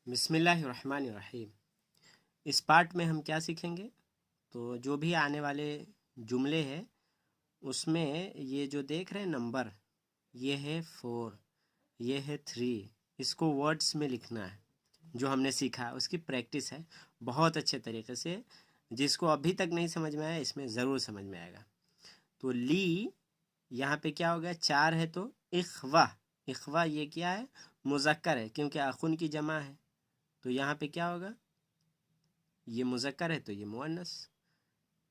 بسم اللہ الرحمن الرحیم۔ اس پارٹ میں ہم کیا سیکھیں گے؟ تو جو بھی آنے والے جملے ہیں اس میں یہ جو دیکھ رہے ہیں نمبر، یہ ہے 4، یہ ہے 3، اس کو ورڈز میں لکھنا ہے۔ جو ہم نے سیکھا اس کی پریکٹس ہے بہت اچھے طریقے سے۔ جس کو ابھی تک نہیں سمجھ میں آیا اس میں ضرور سمجھ میں آئے گا۔ تو لی یہاں پہ کیا ہو گیا؟ 4 ہے تو اخوہ، اخوہ یہ کیا ہے؟ مذکر ہے کیونکہ اخن کی جمع ہے۔ تو یہاں پہ کیا ہوگا؟ یہ مذکر ہے تو یہ مؤنث،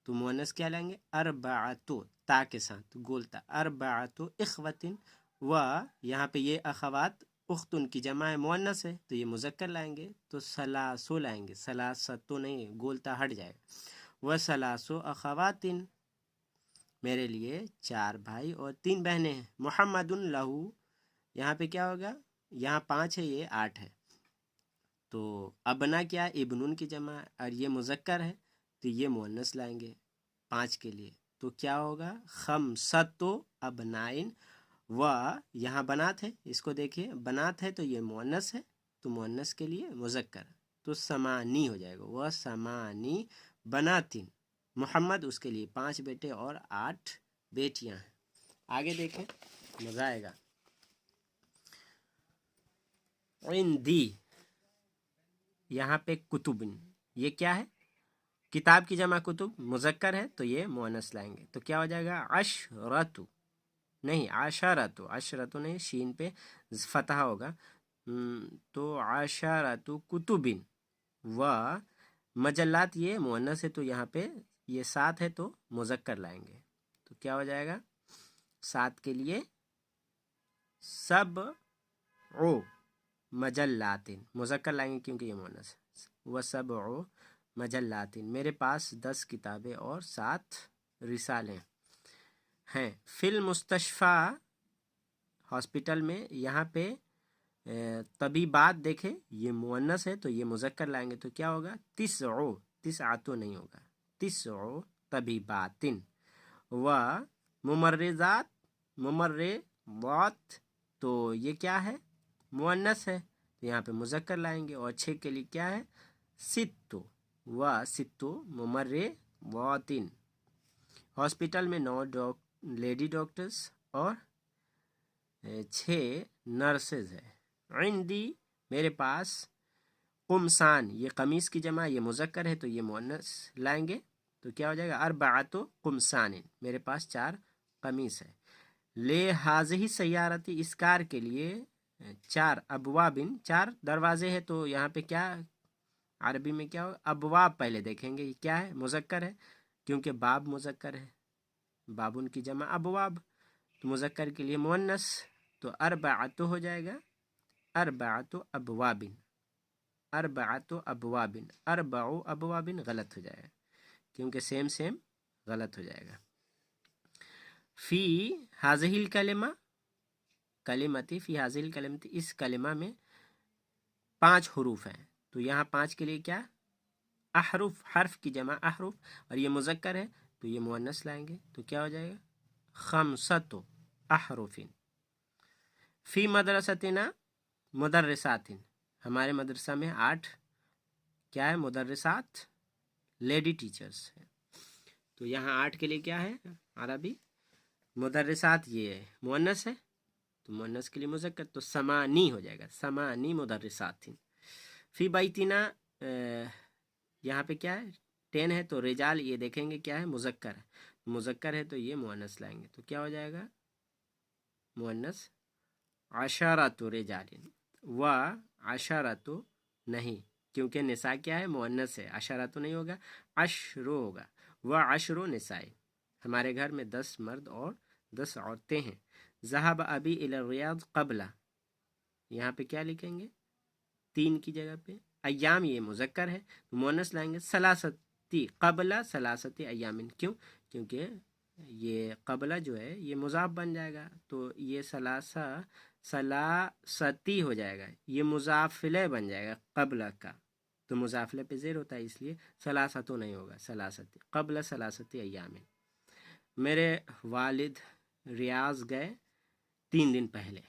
تو مؤنث کیا لیں گے؟ اربعتو، تا کے ساتھ گولتا، اربعتو اخوتن، و یہاں پہ یہ اخوات اختن کی جمع ہے، مؤنث ہے تو یہ مذکر لائیں گے تو سلاسو لائیں گے، سلاستو نہیں، گولتا ہٹ جائے گا۔ و سلاسو اخواتن، میرے لیے 4 بھائی اور 3 بہنیں ہیں۔ محمد لہو، یہاں پہ کیا ہوگا؟ یہاں 5 ہے، یہ 8 ہے، تو ابنا کیا ہے؟ ابنون کی جمع ہے، اور یہ مذکر ہے تو یہ مؤنث لائیں گے 5 کے لیے، تو کیا ہوگا؟ خمسۃ ابنائن، و یہاں بنات ہے، اس کو دیکھیے بنات ہے تو یہ مؤنث ہے تو مؤنث کے لیے مذکر، تو سمانی ہو جائے گا، وہ سمانی بناتن۔ محمد اس کے لیے 5 بیٹے اور 8 بیٹیاں ہیں۔ آگے دیکھیں، مزہ آئے گا۔ عندی، یہاں پہ کتبن، یہ کیا ہے؟ کتاب کی جمع کتب، مذکر ہے تو یہ مؤنث لائیں گے، تو کیا ہو جائے گا؟ عشرتو، نہیں عشرتو، عشرتو نہیں، شین پہ فتحہ ہوگا، تو عشرتو کتبن، و مجلات یہ مؤنث ہے تو یہاں پہ یہ 7 ہے تو مذکر لائیں گے، تو کیا ہو جائے گا؟ 7 کے لیے سبع مجلاتن، مذکر لائیں گے کیونکہ یہ مؤنث ہے، وسبع مجلاتن، میرے پاس 10 کتابیں اور 7 رسالیں ہیں۔ فی المستشفی، ہاسپٹل میں، یہاں پہ طبیبات دیکھیں یہ مؤنث ہے تو یہ مذکر لائیں گے، تو کیا ہوگا؟ تسعو، تسعتو نہیں ہوگا، تسعو طبیباتن، و ممرضات، ممرضات، تو یہ کیا ہے؟ مؤنث ہے تو یہاں پہ مذکر لائیں گے، اور 6 کے لیے کیا ہے؟ ستو، و ستو ممرضاتن، ہاسپٹل میں 9 لیڈی ڈاکٹرز اور 6 نرسز ہے۔ عندی، میرے پاس، قمصان، یہ قمیص کی جمع، یہ مذکر ہے تو یہ مؤنث لائیں گے، تو کیا ہو جائے گا؟ اربعۃ قمصان، میرے پاس 4 قمیص ہے۔ لے حاضی سیارتی، اس کار کے لیے 4 ابوابن، 4 دروازے ہیں، تو یہاں پہ کیا عربی میں کیا ہو؟ ابواب پہلے دیکھیں گے، یہ کیا ہے؟ مذکر ہے کیونکہ باب مذکر ہے، بابن کی جمع ابواب، تو مذکر کے لیے مؤنث، تو اربعۃ ہو جائے گا، اربعۃ ابوابن، اربعۃ ابوابن، اربع ابوابن غلط ہو جائے گا کیونکہ سیم غلط ہو جائے گا۔ فی حاضی الکلمہ، کلمتی، فی حاضی الکلمتی، اس کلمہ میں 5 حروف ہیں، تو یہاں 5 کے لیے کیا؟ احرف، حرف کی جمع احرف، اور یہ مذکر ہے تو یہ مؤنث لائیں گے، تو کیا ہو جائے گا؟ خمسۃ احرف۔ فی مدرستنا مدرسات، ہمارے مدرسہ میں 8 کیا ہے؟ مدرسات، لیڈی ٹیچرز ہیں، تو یہاں 8 کے لیے کیا ہے عربی؟ مدرسات، یہ مؤنث ہے تو مؤنث کے لیے مذکر، تو سمانی ہو جائے گا، سمانی مدرسات۔ فی بیتنا، یہاں پہ کیا ہے؟ 10 ہے تو رجال، یہ دیکھیں گے کیا ہے؟ مذکر ہے، مذکر ہے تو یہ مؤنث لائیں گے، تو کیا ہو جائے گا؟ مؤنث عشرۃ رجال، و عشرۃ نہیں کیونکہ نساء کیا ہے؟ مؤنث ہے، عشرۃ نہیں ہوگا، عشرو ہوگا، و عشر نساء، ہمارے گھر میں 10 مرد اور 10 عورتیں ہیں۔ ذهب ابی الی الریاض قبل، یہاں پہ کیا لکھیں گے؟ 3 کی جگہ پہ ایام، یہ مذکر ہے تو مؤنث لائیں گے، ثلاثتی، قبل ثلاثتی ایام، کیوں؟ کیونکہ یہ قبلہ جو ہے یہ مضاف بن جائے گا تو یہ ثلاثتی ہو جائے گا، یہ مضافلہ بن جائے گا قبلہ کا، تو مضافلہ پہ زیر ہوتا ہے اس لیے ثلاثتو نہیں ہوگا، ثلاثتی، قبل ثلاثتی ایام۔ میرے والد ریاض گئے 3 دن پہلے،